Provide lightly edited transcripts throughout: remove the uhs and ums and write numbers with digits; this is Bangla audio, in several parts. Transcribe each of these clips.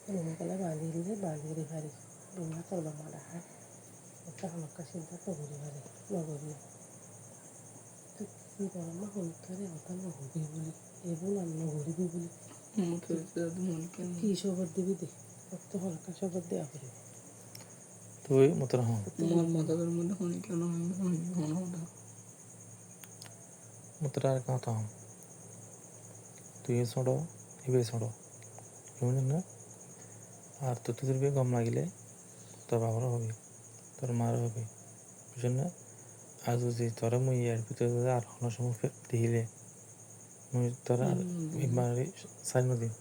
Rumah bandirin bandiri hari rumah kalau malah kita kalau kasih data beri hari beri itu kalau mah kare otan mah hobi boli ibu nan beri boli কি সবর দিবি দে কত হালকা সবর দেয়া করে তুই মতন হ মতন আর কথা হ তুই ছোড়ো ইবে ছোড়ো বুঝলেন না আর তোদের বিয়ে কম লাগিলে তোর বাবারও হবে তোর মারও হবে বুঝলেন না আর যদি তোরা মুই এর ভিতরে আর কোনো সময় দিলে মুই তোরা ইমারি সাইন দিন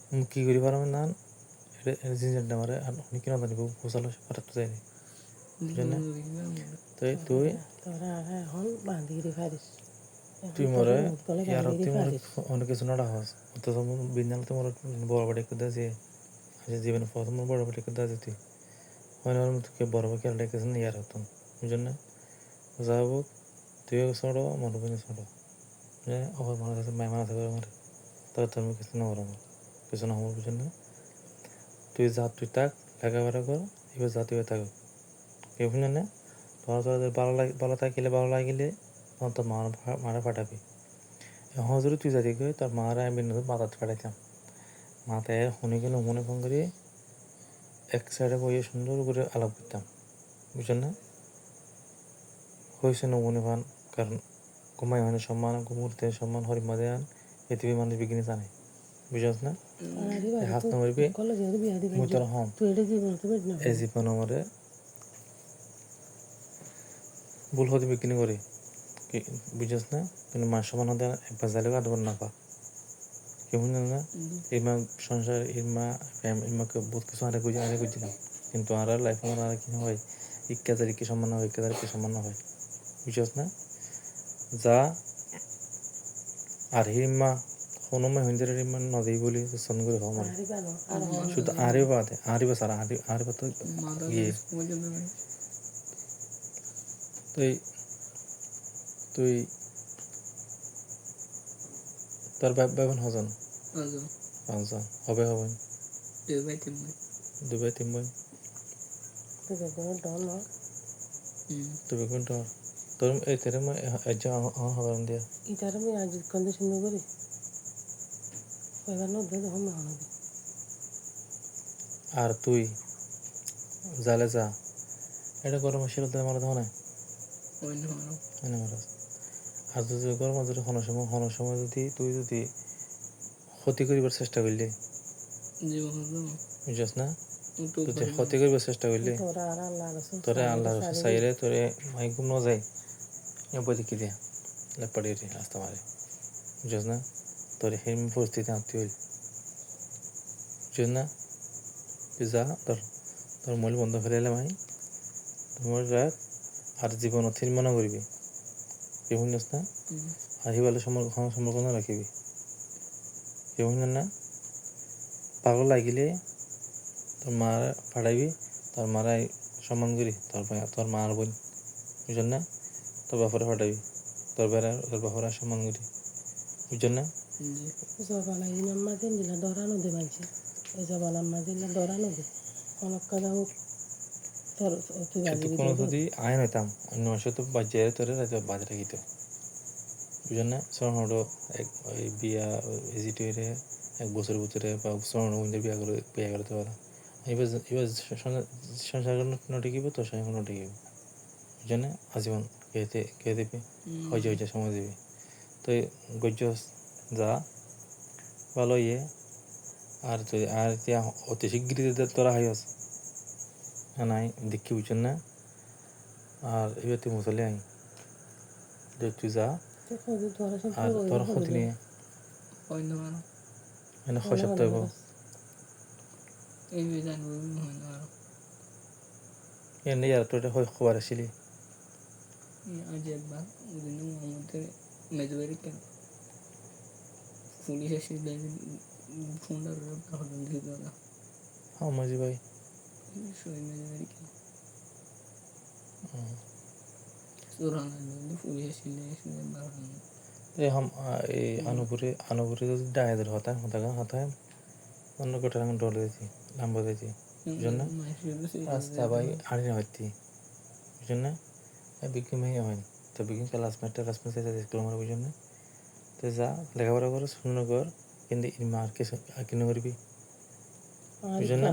মুই কি করি পারো না এটা জিনিসটা আমার আর অনেক কিনা জানি গোসালো পারা তো যায়নি বুঝলেন না তাই তুই তোরা হল বান্দিরি পারিস তুই মরে ইয়ার তুই মরে অনেক কিছু নড়া হস অথচ বিন্যাল তোমার বড় বাড়ি করে যে জীবনে প্রথম বড় বাড়ি করে তুই হয় না তোকে বড় বাড়ি আর ডেকেছেন ইয়ার হতাম বুঝলেন না যাবো তুইও ছোড়ো মনে করে ছোড়ো অভাব মানুষ আছে মায় মানা থাকবে আমার তাহলে তোর মুখ কিছু না আমার কিছু না আমার বুঝলেন না তুই যা তুই থাক লেখাপড়া কর এবার যা তুই থাক কেউ বুঝলেন না তোদের ভালো থাকিলে ভালো লাগিলে তখন তোর মারা পাঠাবি এখন যদি তুই যাদি কই তোর মারা আমি মাথাতে পাঠাইতাম মাথায় শুনে গেলে মনে ফোন করি এক সাইডে বইয়ে সুন্দর করে আলাপ করতাম বুঝলেন না হয়েছে নমুনে ভান কারণ ঘুমাই হয় সম্মান ঘুমুরতে সম্মান হরিমা দেয়ান পৃথিবীর মানুষ বিজ্ঞানী জানে বুঝছ না হাত না মারবি মুই তোর হম এই জীবন আমারে ভুল হতে বিজ্ঞানী করে বুঝছ না কিন্তু মা সমান হতে একবার যাইলে আধবার না পা কেউ বুঝলেন না ইমা সংসার ইমাকে বহুত কিছু আরে বুঝছিলাম কিন্তু আর লাইফ আমার আর কি হয় ইক্কা তারিখে সম্মান হয় ইক্কা তারিখে সম্মান হয় বুঝছ না যা আর হিমা কোনো মাই হিন্দির হিমা নদী বলি সন করে হওয়া শুধু আরে বাদে আরে বা সারা আরে বা তো গিয়ে তুই তুই তোর বাইবন হজন পাঁচজন হবে হবে দুবাই তিন বই তুই কোন ডর তোর এই তেরে মই আজ হবার দিয়া ইতারে মই আজ কন্ডিশন করি কয়বার নদে হম না হনদে আর তুই জালে যা এটা গরম ছিল তো আমার ধনে আর যদি গরম যদি কোনো সময় যদি তুই যদি ক্ষতি করিবার চেষ্টা করলি বুঝছ না তুই ক্ষতি করিবার চেষ্টা করলি তোরে আল্লাহ চাইলে তোরে মাই ঘুম ন যায় বই কি দিয়া লেপাড়ি রাস্তা মারে বুঝছ না তোর সেই পরিস্থিতি আনতে হইল বুঝছ না তুই যা তোর মূল বন্ধ ফেলে এলাম আমি তোমার রাত আর জীবন থিরমানা করবি কেউ বুঝছ না আর হিবালে সম্পর্ক না রাখিবি কেউ বুঝলেন না পাগল লাগিলে তোর মার পাঠাইবি তোর মারাই সম্মান করি তোর মার বোন বুঝলেন না তোর বাপরে পাঠাবি তোর বাপরা সম্মান করি বুঝলেন না জবান আম্মা দিন দিলা দরানো দে মানছে এই জবান আম্মা দিলা দরানো দে অনেক কথা হোক তোর তুই কোনো যদি আইন হইতাম অন্য মাসে তো বাজারে তোরে বাজারে গিতে বুঝলেন না সোনাহটো ওই বিয়া এজিটে এক বছর ভিতরে বা সোনাহটো বিয়া করতে পারা এবার সংসার নটিকিব তোর সঙ্গে নটিকিব বুঝলেন না আজীবন কে দেবে হয়ে সময় দেবে তো গজ্য যা ভালো আর তুই আর এতিয়া অতি শীঘ্রই তোরা হাই আছে নাই দেখি বুঝছেন না আর এবার তুই মুসলে আই তুই যা আর তোর ক্ষতি নিয়ে এনে 6 সপ্তাহ হইব এনে আর তোর খবর আসিলি হ্যাঁ মাঝি ভাই এই আনুপুরে যদি ডায়েদের হতায় অন্য কোটা ডলে দিয়েছি লাম্বা দিয়েছি বুঝলেন না রাস্তা ভাই আড়ি না হইতি বুঝলেন না বিক্রি মেয়ে হয় তো বিক্রি ক্লাসমেট দেখলাম আমার বুঝলেন না তো যা লেখাপড়া করে শূন্য কর কিন্তু আর কিছু আর কেন করবি বুঝলেন না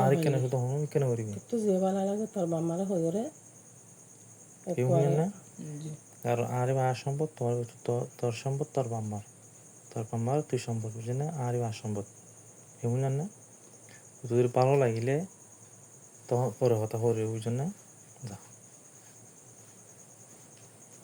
আর কেন শুধু হন কেন করবি একটু যে ভালো লাগে তোর মামারা হয়ে রে কেউ বুঝলেন না কারণ আরে আর সম্পদ তোর সম্পদ তোর বাম্মার তুই সম্পদ বুঝলেন না আরে আর সম্পদ কেউ বুঝলেন না তোদের ভালো লাগিলে তখন পরে কথা হবে বুঝলেন না যা